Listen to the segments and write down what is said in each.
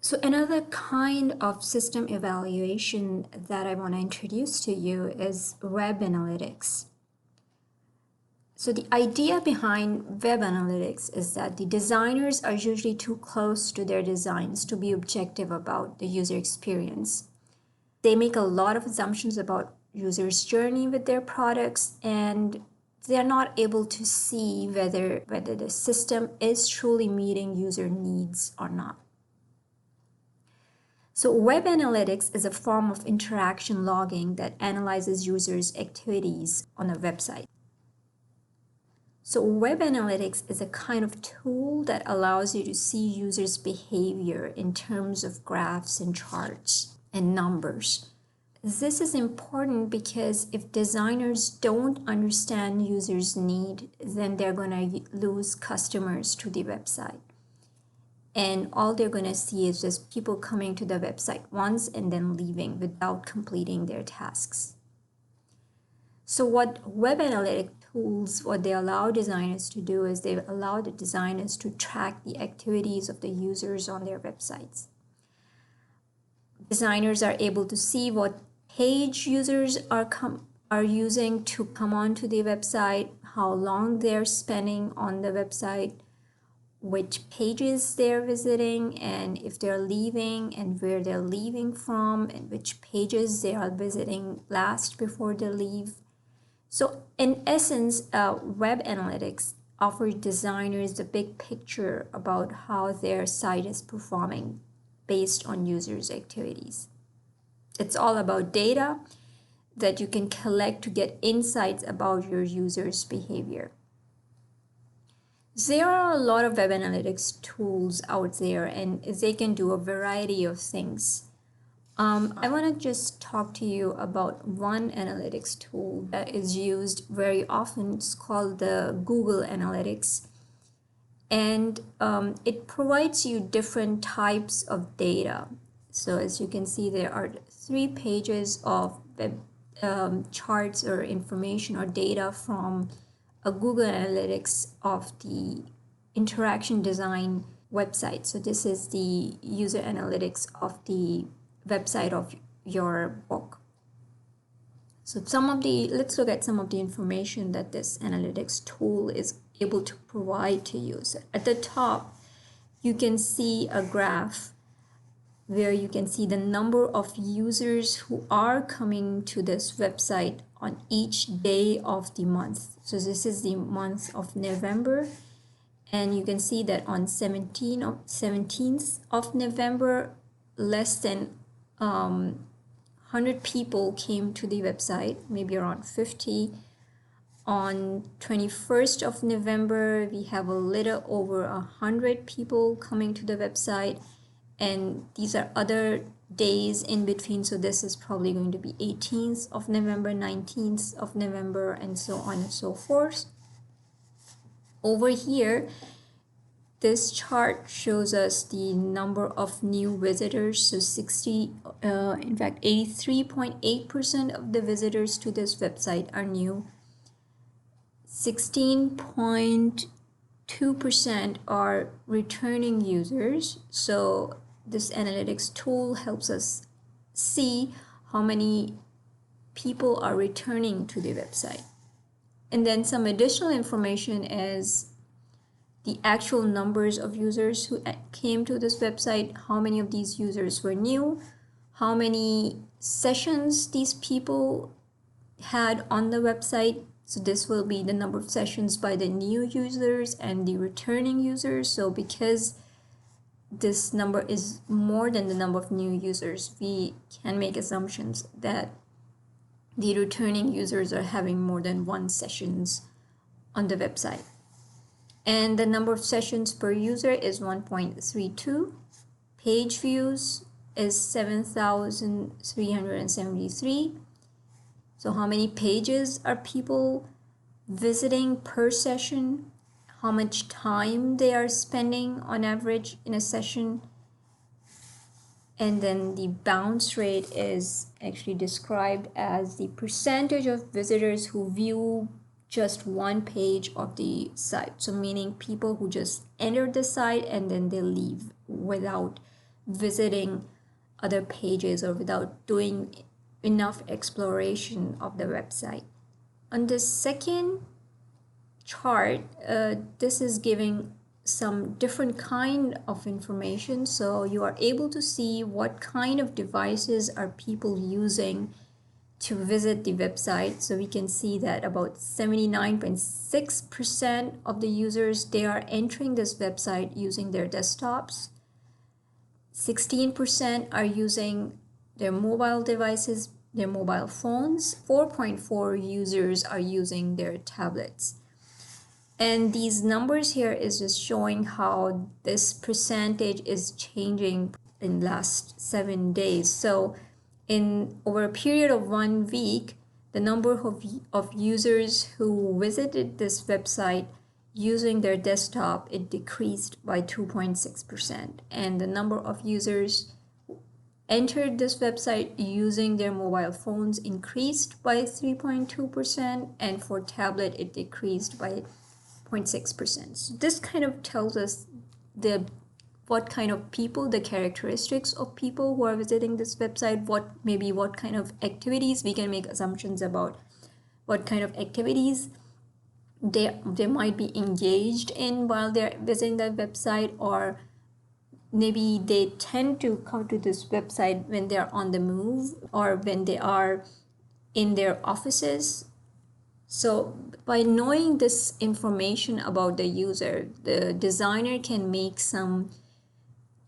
So another kind of system evaluation that I want to introduce to you is web analytics. So the idea behind web analytics is that the designers are usually too close to their designs to be objective about the user experience. They make a lot of assumptions about users' journey with their products, and they're not able to see whether the system is truly meeting user needs or not. So web analytics is a form of interaction logging that analyzes users' activities on a website. So web analytics is a kind of tool that allows you to see users' behavior in terms of graphs and charts and numbers. This is important because if designers don't understand users' need, then they're going to lose customers to the website. And all they're going to see is just people coming to the website once and then leaving without completing their tasks. So what web analytic tools, what they allow designers to do is they allow the designers to track the activities of the users on their websites. Designers are able to see what page users are using to come onto the website, how long they're spending on the website, which pages they're visiting, and if they're leaving and where they're leaving from, and which pages they are visiting last before they leave. So in essence, web analytics offers designers the big picture about how their site is performing based on users' activities. It's all about data that you can collect to get insights about your users' behavior. There are a lot of web analytics tools out there, and they can do a variety of things. I want to just talk to you about one analytics tool that is used very often. It's called the Google Analytics, and it provides you different types of data. So as you can see, there are 3 pages of web charts or information or data from a Google Analytics of the interaction design website. So this is the user analytics of the website of your book. So let's look at some of the information that this analytics tool is able to provide to you. So at the top, you can see a graph where you can see the number of users who are coming to this website on each day of the month. So this is the month of November, and you can see that on 17th of November, less than 100 people came to the website, maybe around 50. On 21st of November, we have a little over 100 people coming to the website, and these are other days in between, so this is probably going to be 18th of November, 19th of November, and so on and so forth. Over here, this chart shows us the number of new visitors. So 83.8% of the visitors to this website are new. 16.2% are returning users. So this analytics tool helps us see how many people are returning to the website. And then some additional information is the actual numbers of users who came to this website, how many of these users were new, how many sessions these people had on the website. So this will be the number of sessions by the new users and the returning users. So because this number is more than the number of new users, we can make assumptions that the returning users are having more than 1 sessions on the website. And the number of sessions per user is 1.32. Page views is 7,373. So how many pages are people visiting per session? How much time they are spending on average in a session? And then the bounce rate is actually described as the percentage of visitors who view just one page of the site. So meaning people who just enter the site and then they leave without visiting other pages or without doing enough exploration of the website. On the second chart, this is giving some different kind of information, so you are able to see what kind of devices are people using to visit the website. So we can see that about 79.6% of the users, they are entering this website using their desktops. 16% are using their mobile devices, their mobile phones. 4.4 users are using their tablets. And these numbers here is just showing how this percentage is changing in last 7 days. So in over a period of 1 week, the number of users who visited this website using their desktop, it decreased by 2.6%. And the number of users who entered this website using their mobile phones increased by 3.2%. And for tablet, it decreased by 0.6%. So this kind of tells us what kind of people, the characteristics of people who are visiting this website, what kind of activities. We can make assumptions about what kind of activities they might be engaged in while they're visiting that website, or maybe they tend to come to this website when they're on the move or when they are in their offices. So by knowing this information about the user, the designer can make some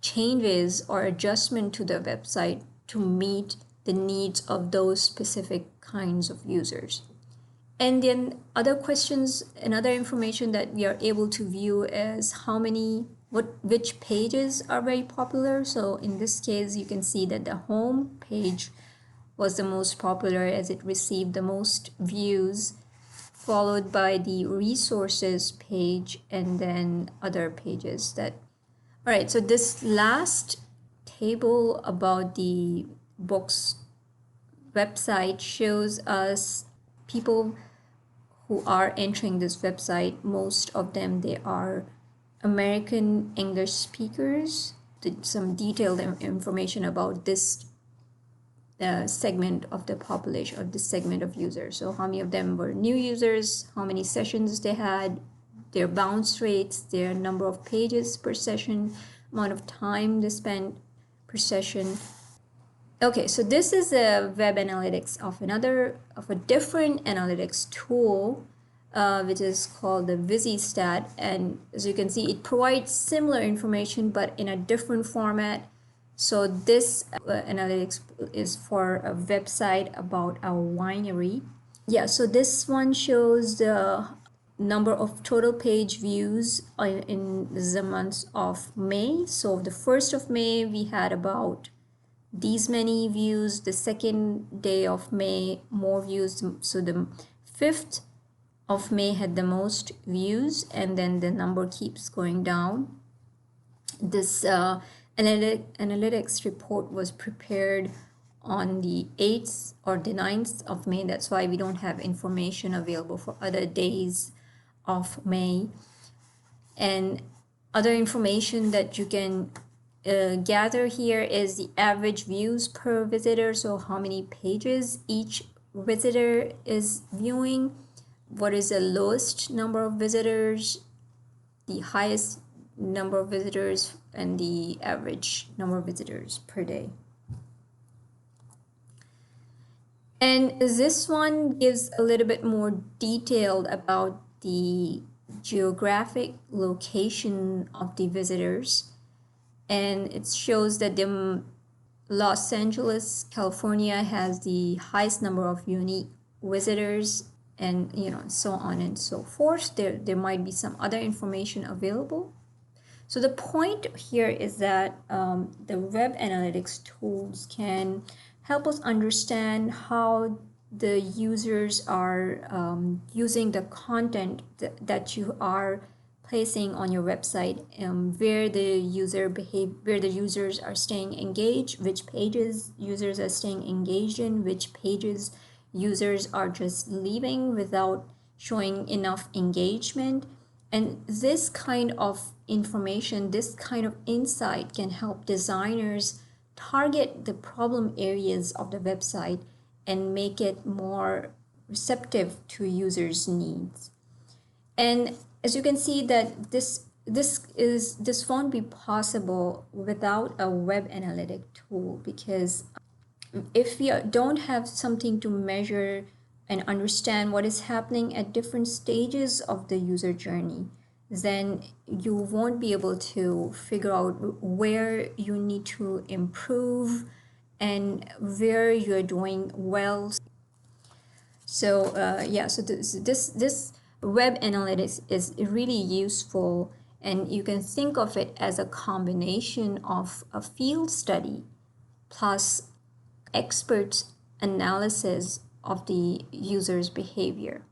changes or adjustment to the website to meet the needs of those specific kinds of users. And then other questions and other information that we are able to view is which pages are very popular. So in this case, you can see that the home page was the most popular as it received the most views, followed by the resources page and then other pages that. All right, so this last table about the books website shows us people who are entering this website. Most of them, they are American English speakers. Some detailed information about this segment of the population, of this segment of users. So how many of them were new users, how many sessions they had, their bounce rates, their number of pages per session, amount of time they spent per session. Okay, so this is a web analytics of a different analytics tool, which is called the VisiStat. And as you can see, it provides similar information, but in a different format. So this analytics is for a website about a winery. Yeah, so this one shows the number of total page views in the month of May. So the 1st of May, we had about these many views. The 2nd day of May, more views. So the 5th of May had the most views, and then the number keeps going down. This analytics report was prepared on the 8th or the 9th of May. That's why we don't have information available for other days of May. And other information that you can gather here is the average views per visitor. So how many pages each visitor is viewing, what is the lowest number of visitors, the highest number of visitors, and the average number of visitors per day. And this one gives a little bit more detailed about the geographic location of the visitors. And it shows that the Los Angeles, California has the highest number of unique visitors, and so on and so forth. There might be some other information available. So the point here is that the web analytics tools can help us understand how the users are using the content that you are placing on your website, where the users are staying engaged, which pages users are staying engaged in, which pages users are just leaving without showing enough engagement, And this kind of information, this kind of insight can help designers target the problem areas of the website and make it more receptive to users' needs. And as you can see that this won't be possible without a web analytic tool, because if we don't have something to measure and understand what is happening at different stages of the user journey, then you won't be able to figure out where you need to improve and where you're doing well. So so this web analytics is really useful, and you can think of it as a combination of a field study plus expert analysis of the user's behavior.